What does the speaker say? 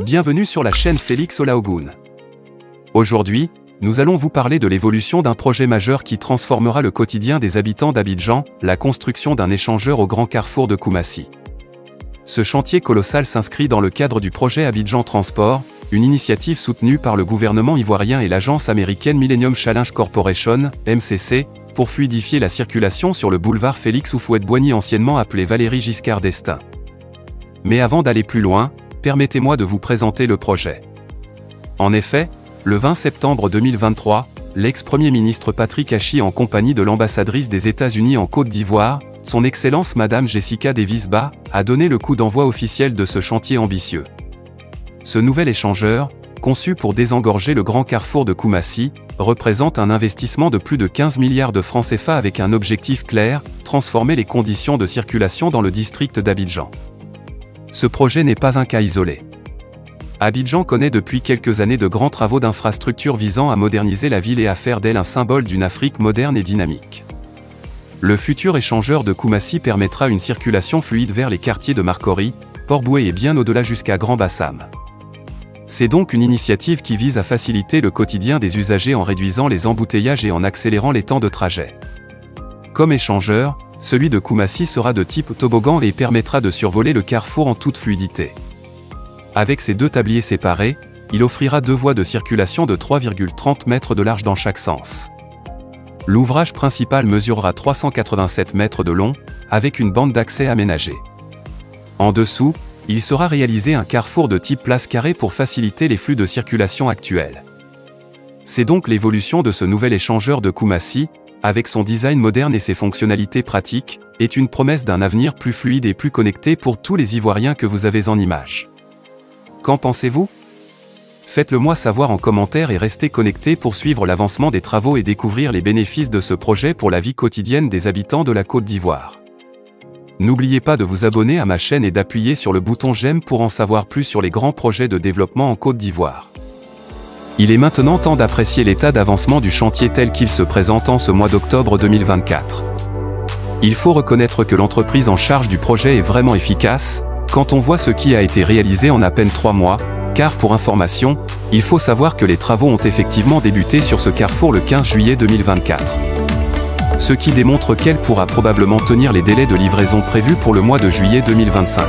Bienvenue sur la chaîne Félix Olaogun. Aujourd'hui, nous allons vous parler de l'évolution d'un projet majeur qui transformera le quotidien des habitants d'Abidjan, la construction d'un échangeur au grand carrefour de Koumassi. Ce chantier colossal s'inscrit dans le cadre du projet Abidjan Transport, une initiative soutenue par le gouvernement ivoirien et l'agence américaine Millennium Challenge Corporation, MCC, pour fluidifier la circulation sur le boulevard Félix Houphouët-Boigny anciennement appelé Valéry Giscard d'Estaing. Mais avant d'aller plus loin, permettez-moi de vous présenter le projet. En effet, le 20 septembre 2023, l'ex-premier ministre Patrick Achi en compagnie de l'ambassadrice des États-Unis en Côte d'Ivoire, son Excellence Madame Jessica Davis-Bas, a donné le coup d'envoi officiel de ce chantier ambitieux. Ce nouvel échangeur, conçu pour désengorger le grand carrefour de Koumassi, représente un investissement de plus de 15 milliards de francs CFA avec un objectif clair, transformer les conditions de circulation dans le district d'Abidjan. Ce projet n'est pas un cas isolé. Abidjan connaît depuis quelques années de grands travaux d'infrastructure visant à moderniser la ville et à faire d'elle un symbole d'une Afrique moderne et dynamique. Le futur échangeur de Koumassi permettra une circulation fluide vers les quartiers de Marcory, Port-Bouët et bien au-delà jusqu'à Grand-Bassam. C'est donc une initiative qui vise à faciliter le quotidien des usagers en réduisant les embouteillages et en accélérant les temps de trajet. Comme échangeur, celui de Koumassi sera de type toboggan et permettra de survoler le carrefour en toute fluidité. Avec ses deux tabliers séparés, il offrira deux voies de circulation de 3,30 mètres de large dans chaque sens. L'ouvrage principal mesurera 387 mètres de long, avec une bande d'accès aménagée. En dessous, il sera réalisé un carrefour de type place carrée pour faciliter les flux de circulation actuels. C'est donc l'évolution de ce nouvel échangeur de Koumassi, avec son design moderne et ses fonctionnalités pratiques, est une promesse d'un avenir plus fluide et plus connecté pour tous les Ivoiriens que vous avez en image. Qu'en pensez-vous? Faites-le moi savoir en commentaire et restez connectés pour suivre l'avancement des travaux et découvrir les bénéfices de ce projet pour la vie quotidienne des habitants de la Côte d'Ivoire. N'oubliez pas de vous abonner à ma chaîne et d'appuyer sur le bouton j'aime pour en savoir plus sur les grands projets de développement en Côte d'Ivoire. Il est maintenant temps d'apprécier l'état d'avancement du chantier tel qu'il se présente en ce mois d'octobre 2024. Il faut reconnaître que l'entreprise en charge du projet est vraiment efficace, quand on voit ce qui a été réalisé en à peine 3 mois, car pour information, il faut savoir que les travaux ont effectivement débuté sur ce carrefour le 15 juillet 2024. Ce qui démontre qu'elle pourra probablement tenir les délais de livraison prévus pour le mois de juillet 2025.